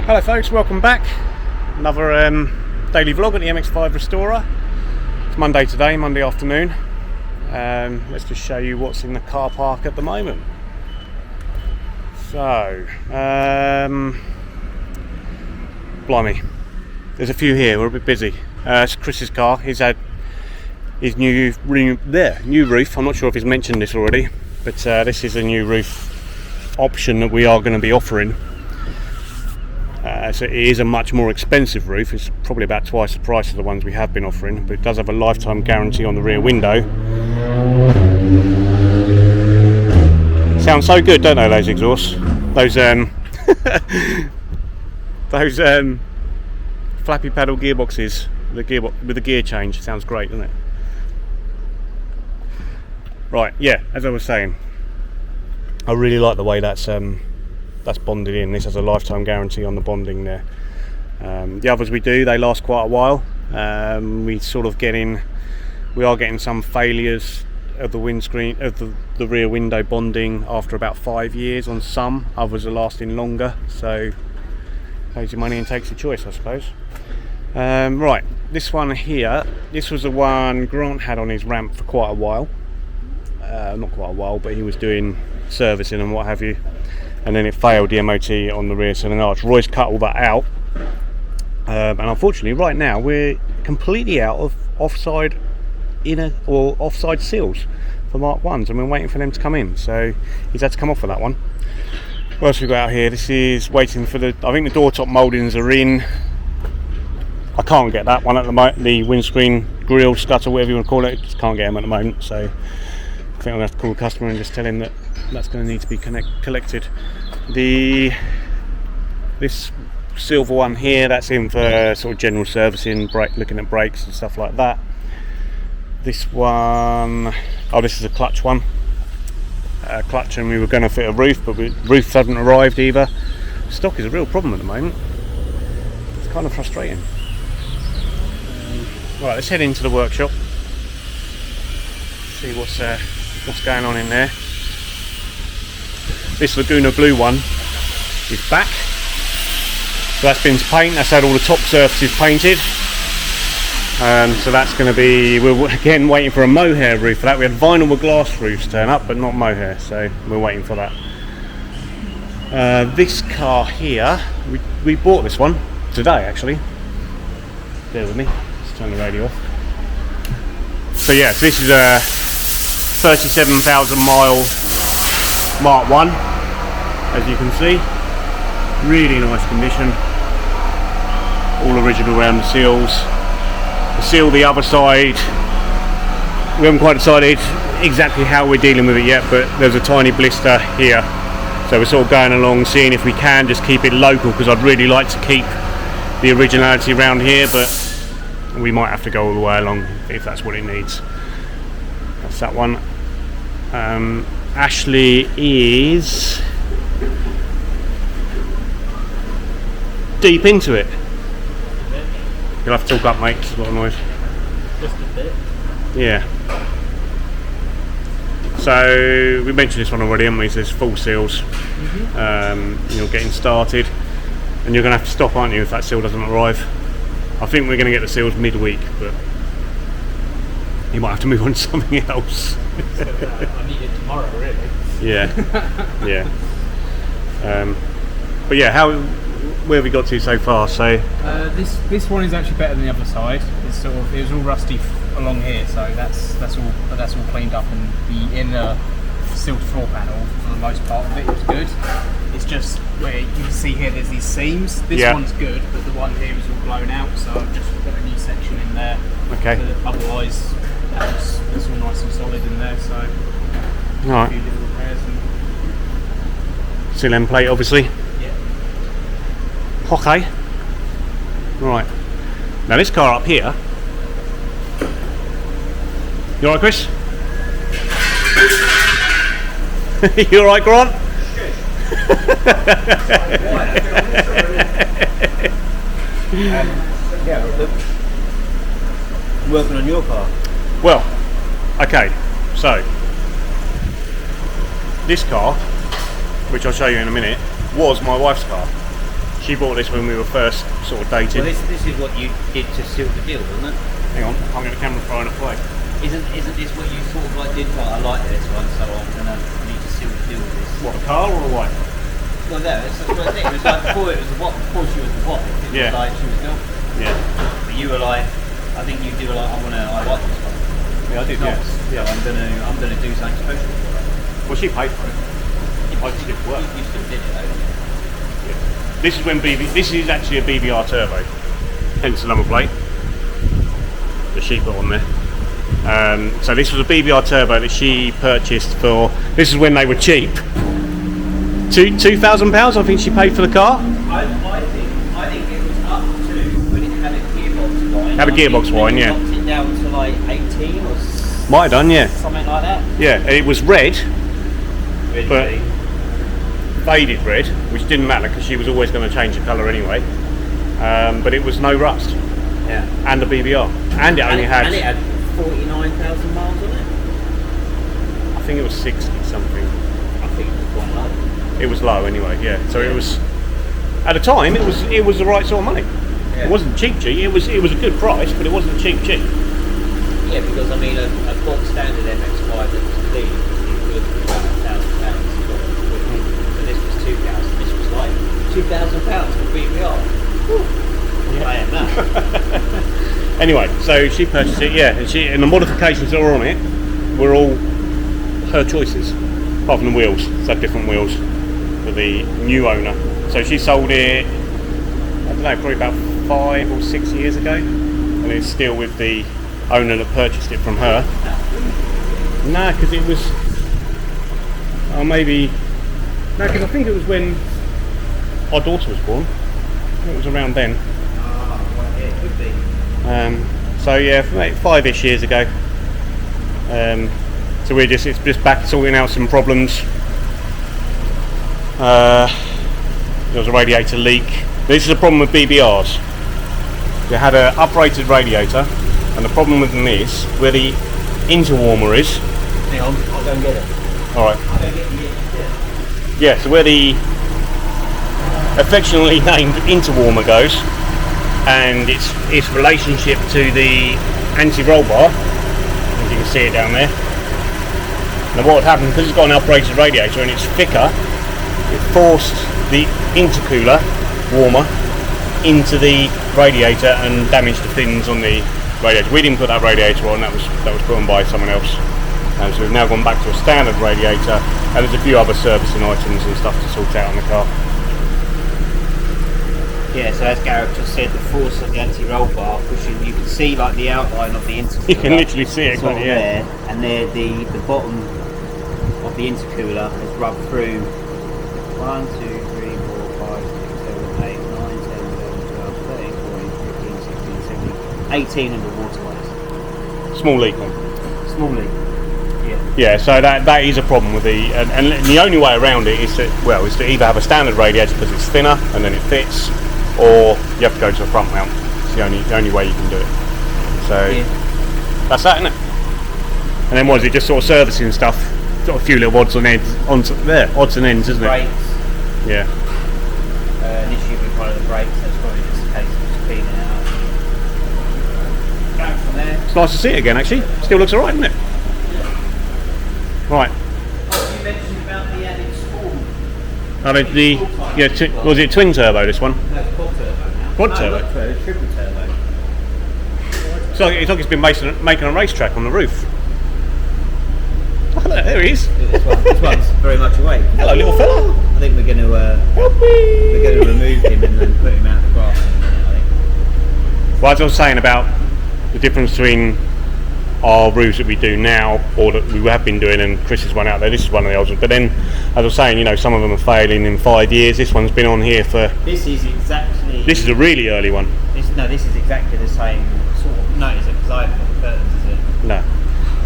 Hello folks, welcome back. Another daily vlog at the MX5 Restorer. It's Monday today, Monday afternoon. Let's just show you what's in the car park at the moment. So, blimey, there's a few here, we're a bit busy. It's Chris's car, he's had his new roof. I'm not sure if he's mentioned this already, but this is a new roof option that we are going to be offering. So it is a much more expensive roof. It's probably about twice the price of the ones we have been offering, but it does have a lifetime guarantee on the rear window. Sound so good, don't they, those exhausts? Those those flappy paddle gearboxes, with the gear change. Sounds great, doesn't it? Right, yeah, as I was saying, I really like the way that's bonded in. This has a lifetime guarantee on the bonding there. The others we do, they last quite a while. We are getting some failures of the windscreen, of the rear window bonding after about 5 years on some. Others are lasting longer, so pays your money and takes your choice, I suppose. Right, this one here, this was the one Grant had on his ramp for quite a while. Not quite a while, but he was doing servicing and what have you, and then it failed the MOT on the rear cylinder arch. Roy's cut all that out, and unfortunately right now we're completely out of offside inner or offside seals for Mark 1s, and we're waiting for them to come in, so he's had to come off for that one. What else we got out here? This is waiting for I think the door top mouldings are in. I can't get that one at the moment, the windscreen grille strut or whatever you want to call it. Just can't get them at the moment, so I think I'm going to have to call the customer and just tell him that that's going to need to be collected. This silver one here, that's in for sort of general servicing, looking at brakes and stuff like that. This one, oh, this is a clutch one. Clutch, and we were going to fit a roof, but roofs haven't arrived either. Stock is a real problem at the moment. It's kind of frustrating. Right, let's head into the workshop. See what's going on in there. This Laguna Blue one is back. So that's been painted. That's had all the top surfaces painted. So that's going to be. We're again waiting for a mohair roof for that. We had vinyl with glass roofs turn up, but not mohair. So we're waiting for that. This car here, we bought this one today actually. Bear with me. Let's turn the radio off. So yeah, so this is a 37,000 mile Mark 1, as you can see. Really nice condition. All original around the seals. The seal the other side, we haven't quite decided exactly how we're dealing with it yet, but there's a tiny blister here. So we're sort of going along, seeing if we can just keep it local, because I'd really like to keep the originality around here, but we might have to go all the way along if that's what it needs. That's that one. Ashley is deep into it. You'll have to talk up, mate, it's a lot of noise. Just a bit. Yeah. So we mentioned this one already, haven't we? So there's full seals. You're getting started, and you're going to have to stop, aren't you, if that seal doesn't arrive? I think we're going to get the seals midweek, but you might have to move on to something else. I need it tomorrow, really. Yeah. Yeah. But yeah, where have we got to so far? So this one is actually better than the other side. It was all rusty along here, so that's all cleaned up, and the inner sealed floor panel for the most part of it was good. It's just where you can see here there's these seams. This one's good, but the one here is all blown out, so I've just put a new section in there. Okay. Otherwise that's all nice and solid in there, so right. A few little repairs and seal end plate obviously. yeah. Okay. Right. Now this car up here. You alright, Chris? You alright, Grant? Yeah, working on your car. Well, okay, so this car, which I'll show you in a minute, was my wife's car. She bought this when we were first sort of dating. Well, this is what you did to seal the deal, wasn't it? Hang on, I'm going to camera fire and play. Isn't this what you sort of like did? Like, I like this one, so I'm gonna need to seal the deal with this. What, a car or a wife? Well, no, it's the first thing. It was like before it was the what, before she was the what. It was like she was girl. Yeah. But you were like, I think you do like, I like this one. Yeah, I did. Nice. Yeah. So I'm gonna do something special for her. Well, she paid for it. I just did work. You still did it, though. Yeah. This is when this is actually a BBR Turbo, hence the number plate that she put on there. So this was a BBR Turbo that she purchased for. This is when they were cheap. £2,000, I think she paid for the car. I think it was up to when it had a gearbox wine. Had a gearbox wine, yeah. Knocked it down to like 18 or might have done, yeah. something like that. Yeah, it was red, Really? but faded red, which didn't matter because she was always going to change the colour anyway. But it was no rust. Yeah. And a BBR, and it only had. And it had 49,000 miles on it. I think it was 60 something. I think it was quite low. It was low anyway, yeah. So it was, at the time, it was the right sort of money. Yeah. It wasn't cheap. It was a good price, but it wasn't cheap. Yeah, because I mean, a box standard MX5 that was clean, it would have about £1,000. So this was 2,000. This was like £2,000 for BBR. Yeah. I am that. Anyway, so she purchased it, yeah, and the modifications that were on it were all her choices, apart from the wheels. It's had different wheels for the new owner. So she sold it, I don't know, probably about 5 or 6 years ago, and it's still with the owner that purchased it from her. No, because it was, because I think it was when our daughter was born. I think it was around then. Well, yeah, it could be. So yeah, 5-ish years ago. So it's just back sorting out some problems. There was a radiator leak. This is a problem with BBRs. You had an uprated radiator, and the problem with them is where the interwarmer is. Hang on, I'll go and get it. All right. I'll go get it. Yeah, so where the affectionately named interwarmer goes, and its relationship to the anti-roll bar, as you can see it down there. Now what would happen, because it's got an uprated radiator and it's thicker, it forced the intercooler warmer into the radiator and damaged the fins on the radiator. We didn't put that radiator on, that was put on by someone else. And so we've now gone back to a standard radiator, and there's a few other servicing items and stuff to sort out on the car. Yeah, so as Gareth just said, the force of the anti-roll bar pushing, you can see like the outline of the intercooler. You can literally see it, sort can't of you? there, and there the bottom of the intercooler has rubbed through 1, 2, 3, 4, 5, 6, 7, 8, 9, 10, 11, 12, 13, 14, 15, 16, 17, 18 of the waterways. Small leak then. Small leak. Yeah. Yeah, so that is a problem with the, and the only way around it is to either have a standard radiator because it's thinner and then it fits, or you have to go to a front mount. It's the only way you can do it. So that's that, isn't it? And then what is it? Just sort of servicing stuff. Got a few little odds and ends, odds and ends, isn't it? Brakes. Yeah. An issue with one of the brakes. That's probably just a case of just cleaning it out. Going from there. It's nice to see it again, actually. Still looks alright, doesn't it? Right. Oh, you mentioned about the added spawn. Was it twin turbo, this one? No, it's quad turbo now. Quad No, turbo? not turbo, triple turbo. It's like it's been making a racetrack on the roof. Oh, there he is. This one's very much awake. Hello, little fella. I think we're going to Help me. we're going to remove him and then put him out of the grass in a minute, I think. Well, as I was saying about the difference between our roofs that we do now, or that we have been doing, and Chris's one out there, this is one of the old ones. But then, as I was saying, some of them are failing in 5 years. This one's been on here for... This is exactly... This is a really early one. This is exactly the same sort of... No, is it? Because I haven't got the curtains, is it? No.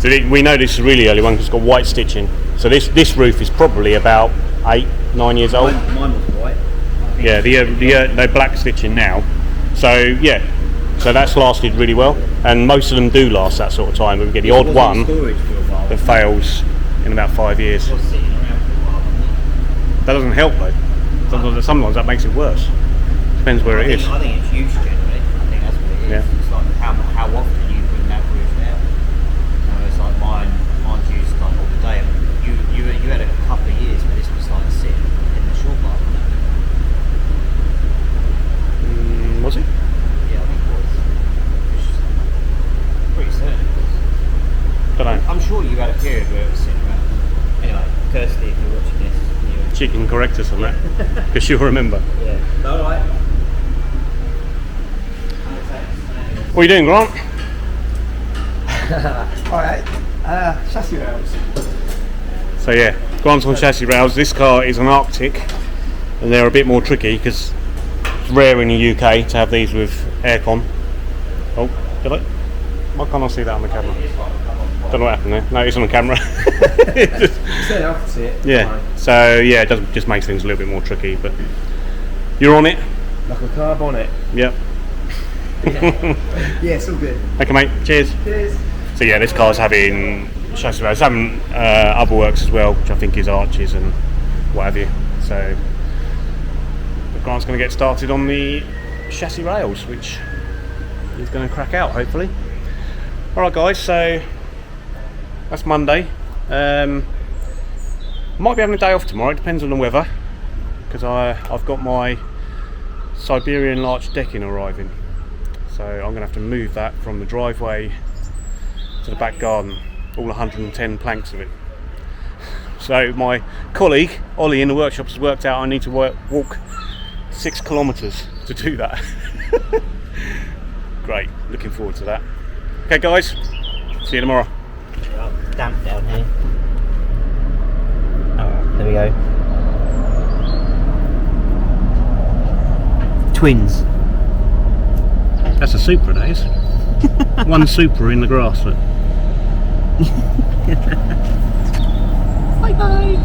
So we know this is a really early one because it's got white stitching. So this roof is probably about 8-9 years old. Mine was white. Yeah, the black stitching now. So yeah, so that's lasted really well, and most of them do last that sort of time. But we get the odd one that fails in about 5 years. Sitting around for a while, wasn't it? That doesn't help though. Sometimes that makes it worse. Depends where it is. I think it's use generally. I think that's what it is. Yeah. It's like how often you bring that roof down. It's like mine's used like all the day. You had a couple of years where this was like sitting in the short bar. Was it? Yeah, I think it was. Pretty certain it was. Don't know. I'm sure you had a period where it was sitting around. Anyway, Kirsty, if you're watching this, She can correct us on that, because she'll remember. yeah. Alright. What are you doing, Grant? Alright, chassis rails. So yeah, Grant's on chassis rails. This car is an Arctic, and they're a bit more tricky because it's rare in the UK to have these with aircon. Oh, did I? Why can't I see that on the camera? Don't know what happened there. No, it's on the camera. So I can see it. Yeah. So yeah, it does just makes things a little bit more tricky, but you're on it. Like a carb on it. Yep. Yeah, it's all good. Okay, mate. Cheers. Cheers. So yeah, this car's having chassis rails, having other works as well, which I think is arches and what have you. So Grant's going to get started on the chassis rails, which he's going to crack out hopefully. All right, guys. So that's Monday. Might be having a day off tomorrow. It depends on the weather, because I've got my Siberian larch decking arriving. So I'm going to have to move that from the driveway to the back garden, all 110 planks of it. So my colleague Ollie in the workshop has worked out I need to walk 6 kilometres to do that. Great, looking forward to that. Okay guys, see you tomorrow. Damp down here. Oh, there we go. Twins. That's a Supra, that is. One Supra in the grass. Look. Bye bye.